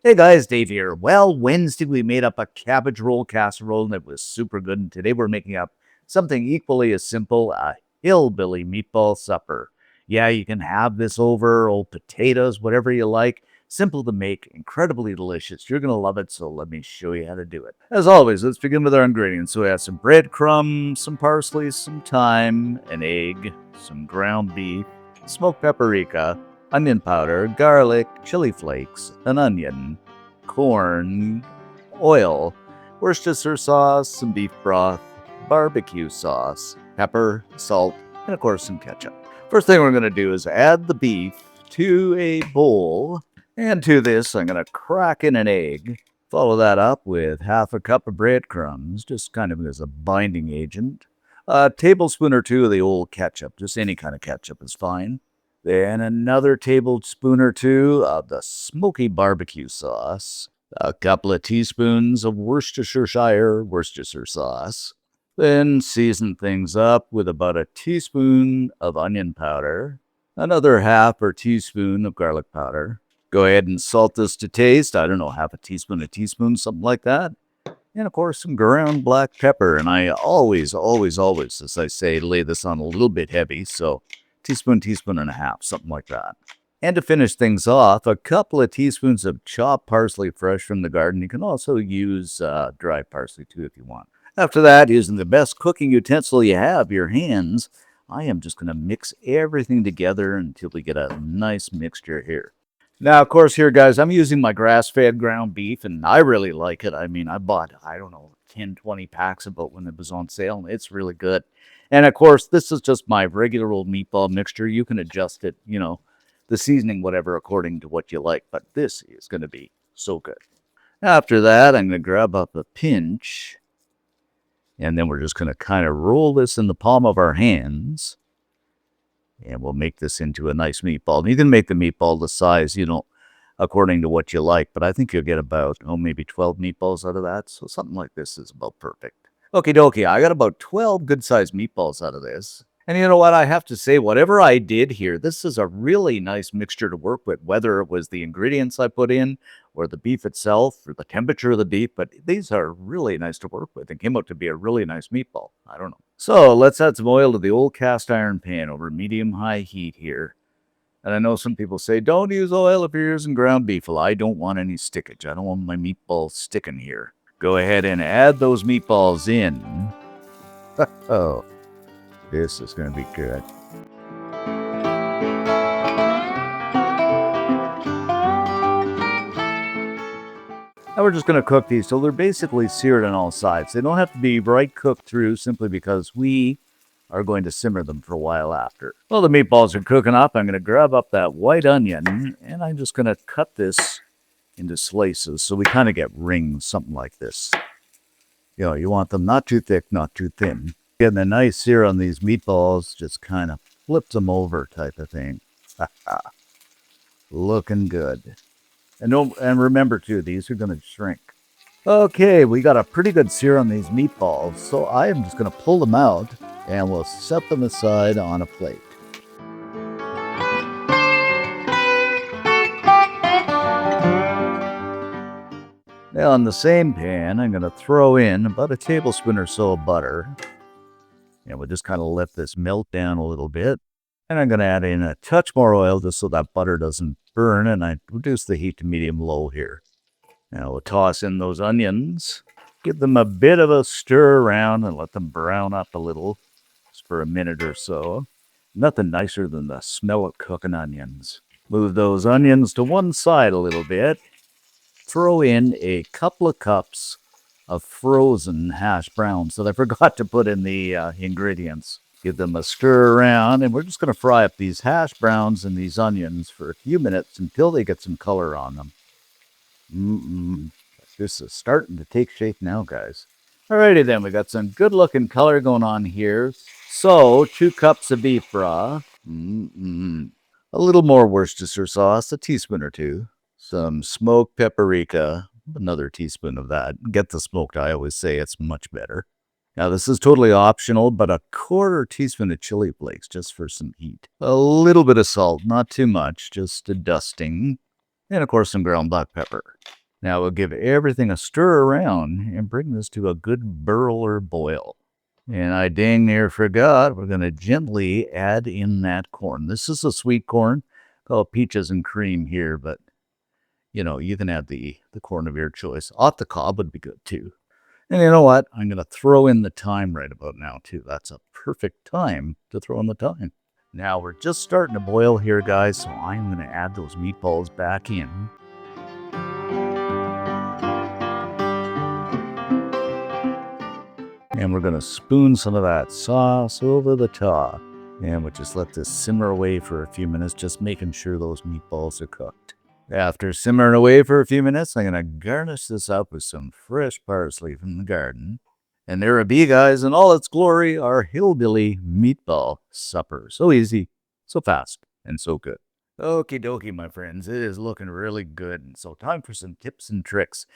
Hey guys, Dave here. Well, Wednesday we made up a cabbage roll casserole and it was super good. And today we're making up something equally as simple, a hillbilly meatball supper. Yeah, you can have this over old potatoes, whatever you like. Simple to make, incredibly delicious. You're going to love it, so let me show you how to do it. As always, let's begin with our ingredients. So we have some breadcrumbs, some parsley, some thyme, an egg, some ground beef, smoked paprika, onion powder, garlic, chili flakes, an onion, corn, oil, Worcestershire sauce, some beef broth, barbecue sauce, pepper, salt, and of course some ketchup. First thing we're going to do is add the beef to a bowl, and to this I'm going to crack in an egg. Follow that up with half a cup of breadcrumbs, just kind of as a binding agent. A tablespoon or two of the old ketchup, just any kind of ketchup is fine. Then another tablespoon or two of the smoky barbecue sauce, a couple of teaspoons of Worcestershire sauce. Then season things up with about a teaspoon of onion powder, another half or teaspoon of garlic powder. Go ahead and salt this to taste. I don't know, half a teaspoon, something like that. And of course, some ground black pepper. And I always, as I say, lay this on a little bit heavy. So teaspoon and a half, something like that. And to finish things off, a couple of teaspoons of chopped parsley fresh from the garden. You can also use dry parsley too if you want. After that, using the best cooking utensil you have, your hands, I am just going to mix everything together until we get a nice mixture here. Now, of course, here, guys, I'm using my grass-fed ground beef, and I really like it. I mean, I bought, I don't know, 10, 20 packs of it when it was on sale, and it's really good. And, of course, this is just my regular old meatball mixture. You can adjust it, the seasoning, whatever, according to what you like. But this is going to be so good. After that, I'm going to grab up a pinch, and then we're just going to kind of roll this in the palm of our hands. And we'll make this into a nice meatball. You can make the meatball the size, according to what you like. But I think you'll get about, maybe 12 meatballs out of that. So something like this is about perfect. Okie dokie, I got about 12 good-sized meatballs out of this. And you know what? I have to say, whatever I did here, this is a really nice mixture to work with, whether it was the ingredients I put in, or the beef itself, or the temperature of the beef. But these are really nice to work with and came out to be a really nice meatball. I don't know. So let's add some oil to the old cast iron pan over medium-high heat here. And I know some people say, don't use oil if you're using ground beef. Well, I don't want any stickage. I don't want my meatballs sticking here. Go ahead and add those meatballs in. Oh, this is going to be good. Now we're just going to cook these till they're basically seared on all sides. They don't have to be right cooked through simply because we are going to simmer them for a while after. Well, the meatballs are cooking up. I'm going to grab up that white onion, and I'm just going to cut this into slices so we kind of get rings, something like this. You want them not too thick, not too thin. Getting a nice sear on these meatballs just kind of flips them over type of thing. Looking good. And remember, too, these are going to shrink. Okay, we got a pretty good sear on these meatballs, so I am just going to pull them out, and we'll set them aside on a plate. Now, in the same pan, I'm going to throw in about a tablespoon or so of butter. And we'll just kind of let this melt down a little bit. And I'm going to add in a touch more oil just so that butter doesn't burn, and I reduce the heat to medium-low here. Now we'll toss in those onions, give them a bit of a stir around and let them brown up a little just for a minute or so. Nothing nicer than the smell of cooking onions. Move those onions to one side a little bit. Throw in a couple of cups of frozen hash browns that I forgot to put in the ingredients. Give them a stir around, and we're just going to fry up these hash browns and these onions for a few minutes until they get some color on them. This is starting to take shape now, guys. Alrighty then, we got some good-looking color going on here. So, 2 cups of beef broth. A little more Worcestershire sauce, a teaspoon or two. Some smoked paprika, another teaspoon of that. Get the smoked, I always say it's much better. Now, this is totally optional, but a quarter teaspoon of chili flakes just for some heat. A little bit of salt, not too much, just a dusting. and of course some ground black pepper. Now we'll give everything a stir around and bring this to a good burl or boil. And I dang near forgot, we're going to gently add in that corn. This is a sweet corn called peaches and cream here, but you can add the corn of your choice. Off the cob would be good too. And you know what? I'm going to throw in the thyme right about now too. That's a perfect time to throw in the thyme. Now we're just starting to boil here, guys, so I'm going to add those meatballs back in. And we're going to spoon some of that sauce over the top. And we'll just let this simmer away for a few minutes, just making sure those meatballs are cooked. After simmering away for a few minutes, I'm going to garnish this up with some fresh parsley from the garden. And there it be, guys, in all its glory, our Hillbilly Meatball Supper. So easy, so fast, and so good. Okie dokie, my friends, it is looking really good. And so time for some tips and tricks.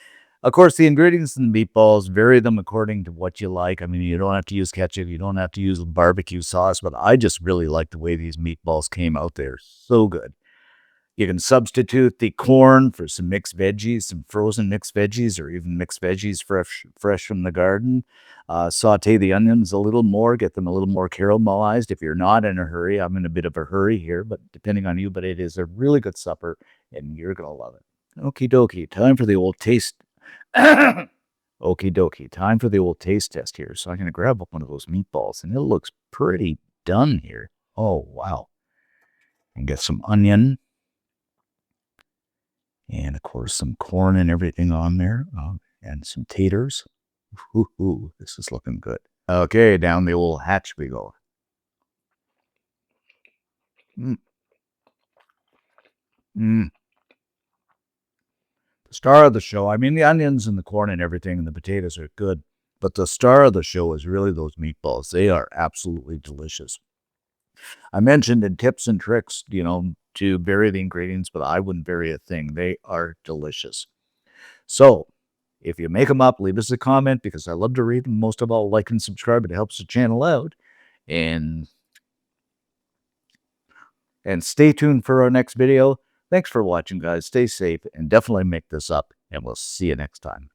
Of course, the ingredients in the meatballs, vary them according to what you like. I mean, you don't have to use ketchup. You don't have to use barbecue sauce. But I just really like the way these meatballs came out there. So good. You can substitute the corn for some mixed veggies, some frozen mixed veggies, or even mixed veggies fresh from the garden. Saute the onions a little more, get them a little more caramelized. If you're not in a hurry, I'm in a bit of a hurry here, but depending on you, but it is a really good supper, and you're going to love it. Okie dokie, time for the old taste. Okie dokie, time for the old taste test here. So I'm going to grab up one of those meatballs, and it looks pretty done here. Oh, wow. And get some onion. And, of course, some corn and everything on there, and some taters. Ooh, this is looking good. Okay, down the old hatch we go. Mm. The star of the show, I mean, the onions and the corn and everything and the potatoes are good, but the star of the show is really those meatballs. They are absolutely delicious. I mentioned in tips and tricks, to vary the ingredients, but I wouldn't vary a thing. They are delicious. So, if you make them up, leave us a comment because I love to read them. Most of all, like and subscribe. It helps the channel out. And stay tuned for our next video. Thanks for watching, guys. Stay safe and definitely make this up. And we'll see you next time.